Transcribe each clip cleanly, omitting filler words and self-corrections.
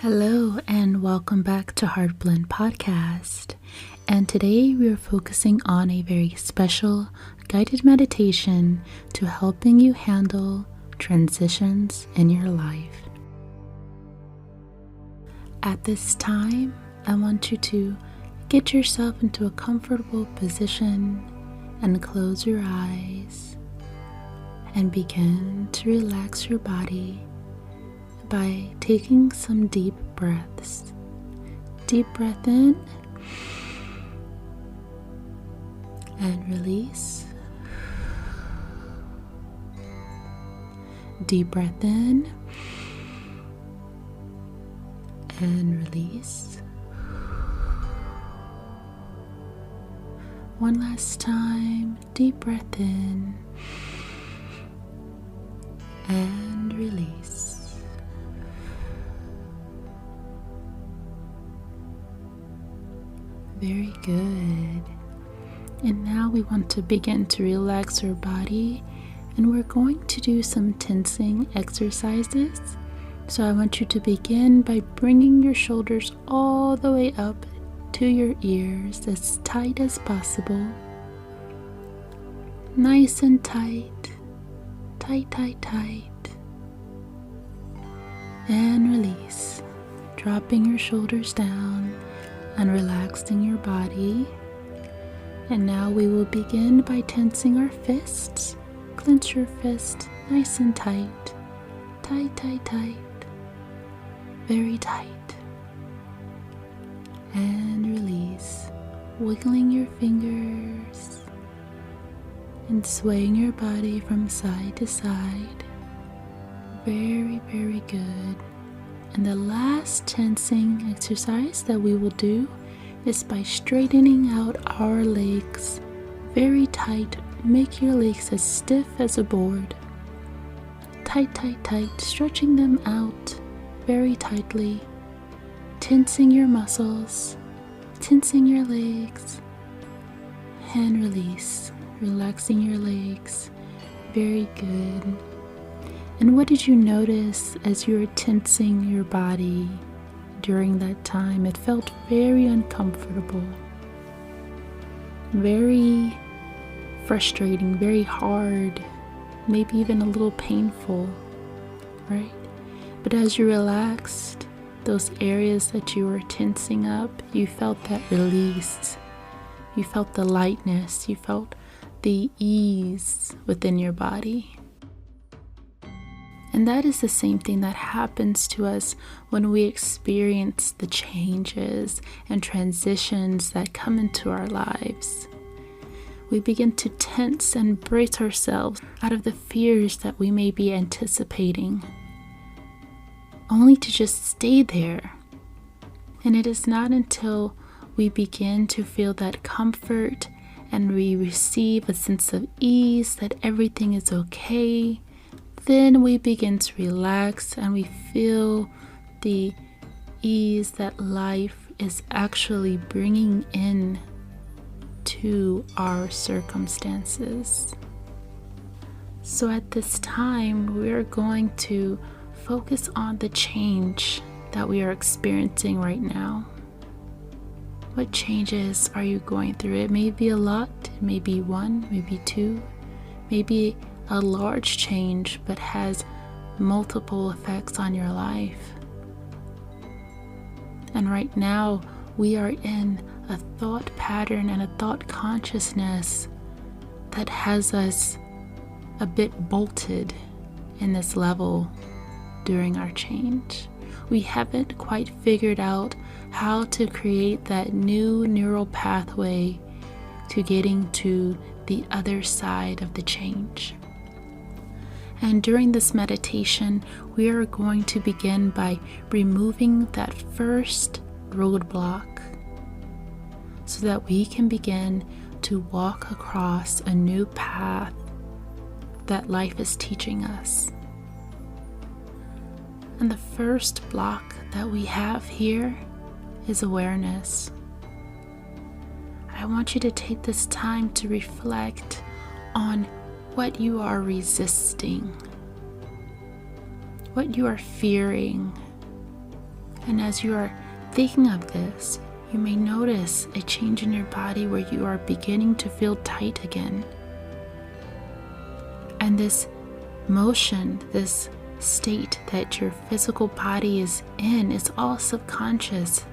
Hello and welcome back to HeartBlend Podcast. And today we are focusing on a very special guided meditation to helping you handle transitions in your life. At this time, I want you to get yourself into a comfortable position and close your eyes and begin to relax your body by taking some deep breaths. Deep breath in and release. Deep breath in and release. One last time, deep breath in and release. Very good. And now we want to begin to relax our body, and we're going to do some tensing exercises. So I want you to begin by bringing your shoulders all the way up to your ears as tight as possible. Nice and tight. Tight, tight, tight. And release. Dropping your shoulders down and relaxing your body. And now we will begin by tensing our fists. Clench your fist nice and tight. Tight, tight, tight. Very tight. And release. Wiggling your fingers and swaying your body from side to side. Very, very good. And the last tensing exercise that we will do is by straightening out our legs very tight. Make your legs as stiff as a board. Tight, tight, tight. Stretching them out very tightly. Tensing your muscles. Tensing your legs. And release. Relaxing your legs. Very good. And what did you notice as you were tensing your body during that time? It felt very uncomfortable, very frustrating, very hard, maybe even a little painful, right? But as you relaxed, those areas that you were tensing up, you felt that release. You felt the lightness. You felt the ease within your body. And that is the same thing that happens to us when we experience the changes and transitions that come into our lives. We begin to tense and brace ourselves out of the fears that we may be anticipating, only to just stay there. And it is not until we begin to feel that comfort and we receive a sense of ease that everything is okay, then we begin to relax and we feel the ease that life is actually bringing in to our circumstances. So at this time, we are going to focus on the change that we are experiencing right now. What changes are you going through? It may be a lot, it may be one, maybe two, maybe a large change, but has multiple effects on your life. And right now, we are in a thought pattern and a thought consciousness that has us a bit bolted in this level during our change. We haven't quite figured out how to create that new neural pathway to getting to the other side of the change. And during this meditation, we are going to begin by removing that first roadblock so that we can begin to walk across a new path that life is teaching us. And the first block that we have here is awareness. I want you to take this time to reflect on what you are resisting, what you are fearing, And as you are thinking of this, you may notice a change in your body where you are beginning to feel tight again. And this motion, this state that your physical body is in, is all subconscious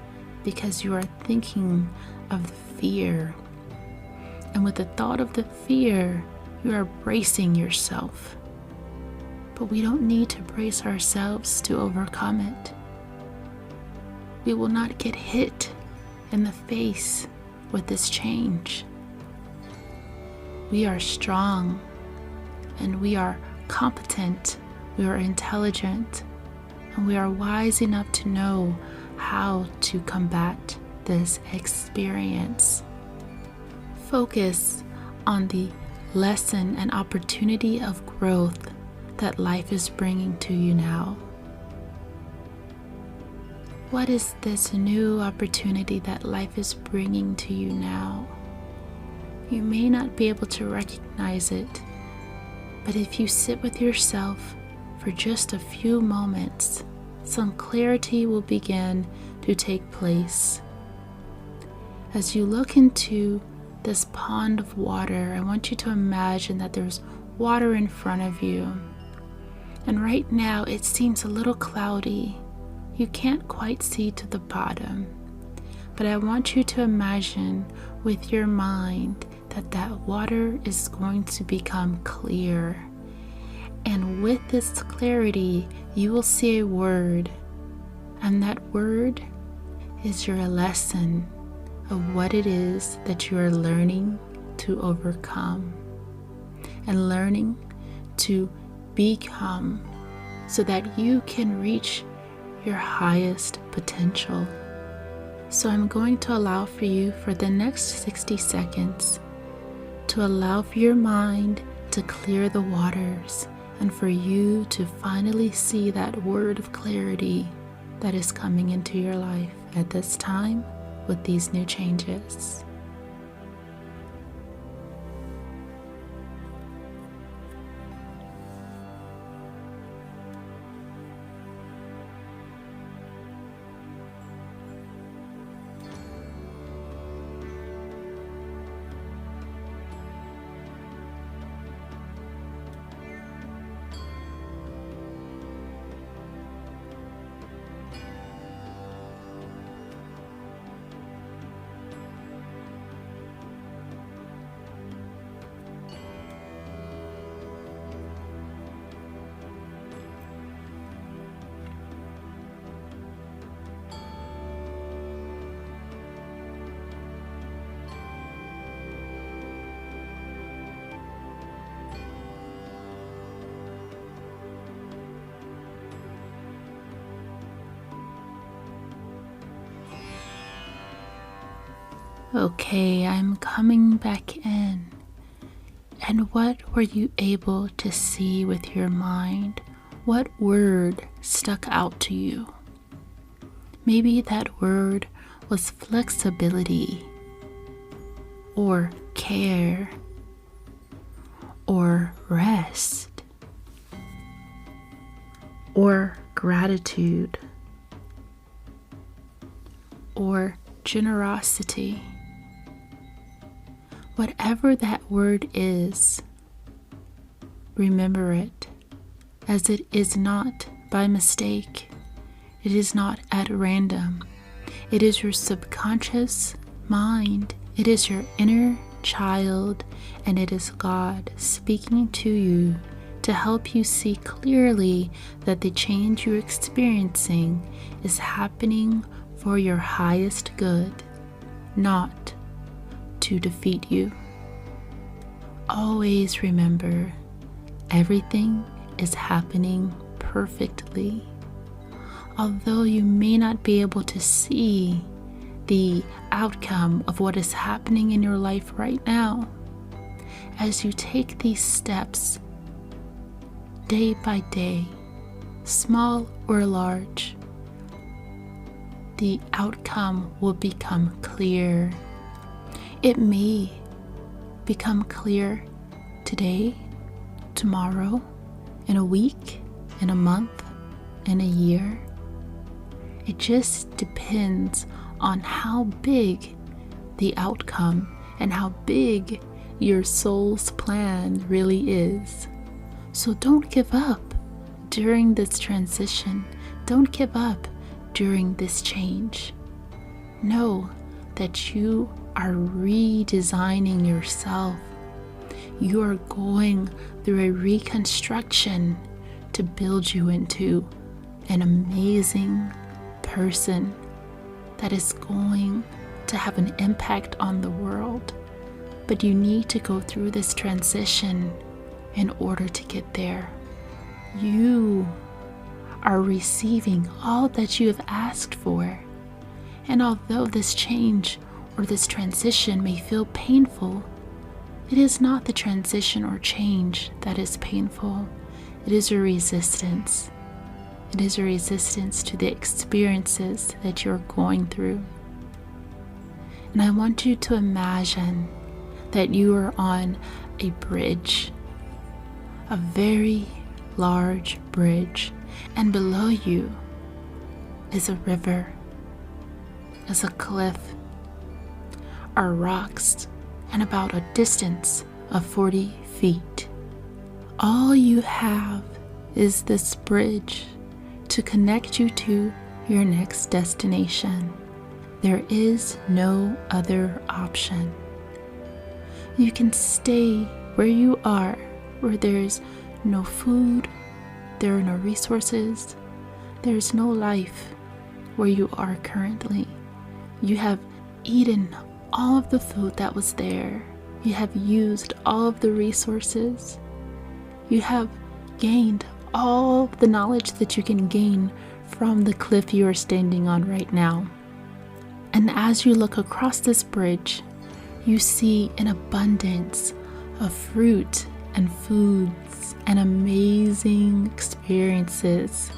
because you are thinking of the fear. And with the thought of the fear, you are bracing yourself. But we don't need to brace ourselves to overcome it. We will not get hit in the face with this change. We are strong and we are competent, we are intelligent, and we are wise enough to know how to combat this experience. Focus on the lesson and opportunity of growth that life is bringing to you now. What is this new opportunity that life is bringing to you now? You may not be able to recognize it, but if you sit with yourself for just a few moments, some clarity will begin to take place. As you look into this pond of water, I want you to imagine that there's water in front of you. And right now it seems a little cloudy. You can't quite see to the bottom. But I want you to imagine with your mind that water is going to become clear. And with this clarity, you will see a word. And that word is your lesson of what it is that you are learning to overcome and learning to become so that you can reach your highest potential. So I'm going to allow for you for the next 60 seconds to allow for your mind to clear the waters and for you to finally see that word of clarity that is coming into your life at this time with these new changes. Okay, I'm coming back in. And what were you able to see with your mind? What word stuck out to you? Maybe that word was flexibility, or care, or rest, or gratitude, or generosity. Whatever that word is, remember it, as it is not by mistake. It is not at random. It is your subconscious mind. It is your inner child, and it is God speaking to you to help you see clearly that the change you're experiencing is happening for your highest good, not to defeat you. Always remember, everything is happening perfectly. Although you may not be able to see the outcome of what is happening in your life right now, as you take these steps day by day, small or large, the outcome will become clear. It may become clear today, tomorrow, in a week, in a month, in a year. It just depends on how big the outcome and how big your soul's plan really is. So don't give up during this transition. Don't give up during this change. Know that you are redesigning yourself. You are going through a reconstruction to build you into an amazing person that is going to have an impact on the world. But you need to go through this transition in order to get there. You are receiving all that you have asked for. And although this change or this transition may feel painful, it is not the transition or change that is painful. It is a resistance. It is a resistance to the experiences that you're going through. And I want you to imagine that you are on a bridge, a very large bridge, and below you is a river, is a cliff, are rocks, and about a distance of 40 feet. All you have is this bridge to connect you to your next destination. There is no other option. You can stay where you are, where there's no food, there are no resources, there's no life where you are currently. You have eaten all of the food that was there. You have used all of the resources. You have gained all the knowledge that you can gain from the cliff you are standing on right now. And as you look across this bridge, you see an abundance of fruit and foods and amazing experiences.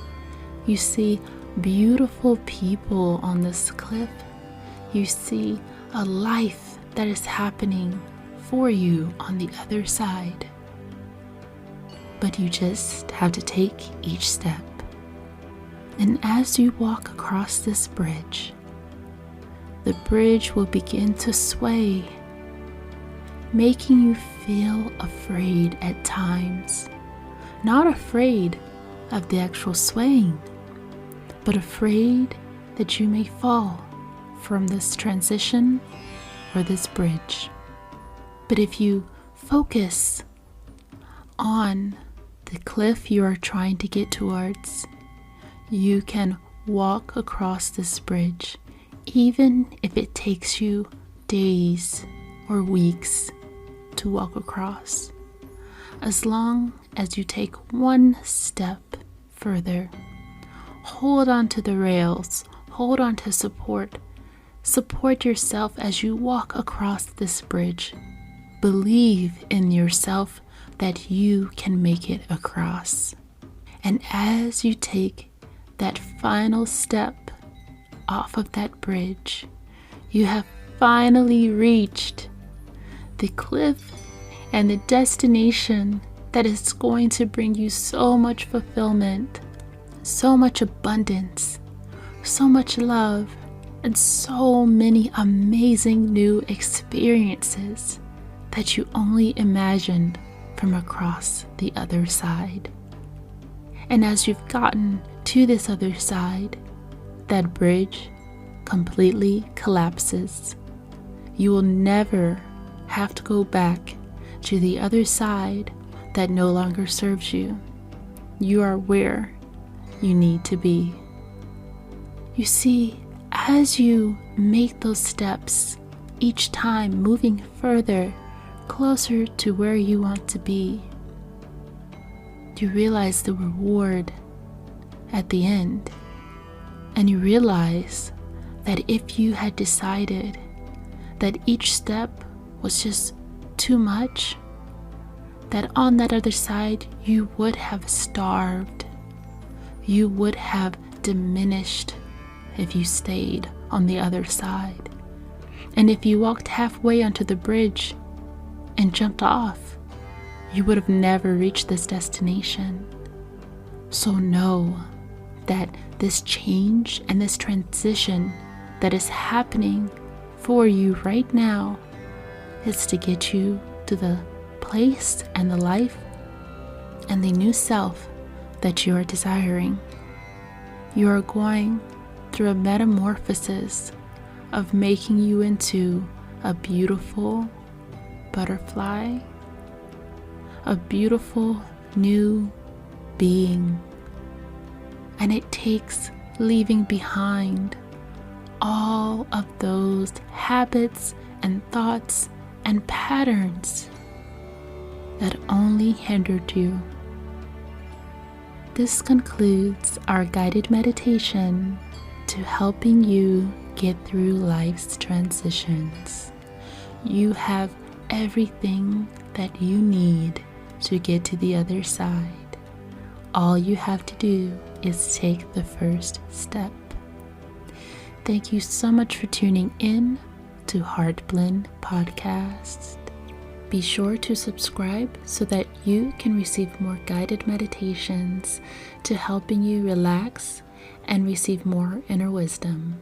You see beautiful people on this cliff. You see a life that is happening for you on the other side. But you just have to take each step. And as you walk across this bridge, the bridge will begin to sway, making you feel afraid at times. Not afraid of the actual swaying, but afraid that you may fall from this transition or this bridge. But if you focus on the cliff you are trying to get towards, you can walk across this bridge, even if it takes you days or weeks to walk across. As long as you take one step further, hold on to the rails, hold on to support. Support yourself as you walk across this bridge. Believe in yourself that you can make it across. And as you take that final step off of that bridge, you have finally reached the cliff and the destination that is going to bring you so much fulfillment, so much abundance, so much love, and so many amazing new experiences that you only imagined from across the other side. And as you've gotten to this other side, that bridge completely collapses. You will never have to go back to the other side that no longer serves you. You are where you need to be. You see, as you make those steps, each time moving further, closer to where you want to be, you realize the reward at the end. And you realize that if you had decided that each step was just too much, that on that other side you would have starved, you would have diminished if you stayed on the other side. And if you walked halfway onto the bridge and jumped off, you would have never reached this destination. So know that this change and this transition that is happening for you right now is to get you to the place and the life and the new self that you are desiring. You are going through a metamorphosis of making you into a beautiful butterfly, a beautiful new being. And it takes leaving behind all of those habits and thoughts and patterns that only hindered you. This concludes our guided meditation to helping you get through life's transitions. You have everything that you need to get to the other side. All you have to do is take the first step. Thank you so much for tuning in to HeartBlend Podcast. Be sure to subscribe so that you can receive more guided meditations to helping you relax and receive more inner wisdom.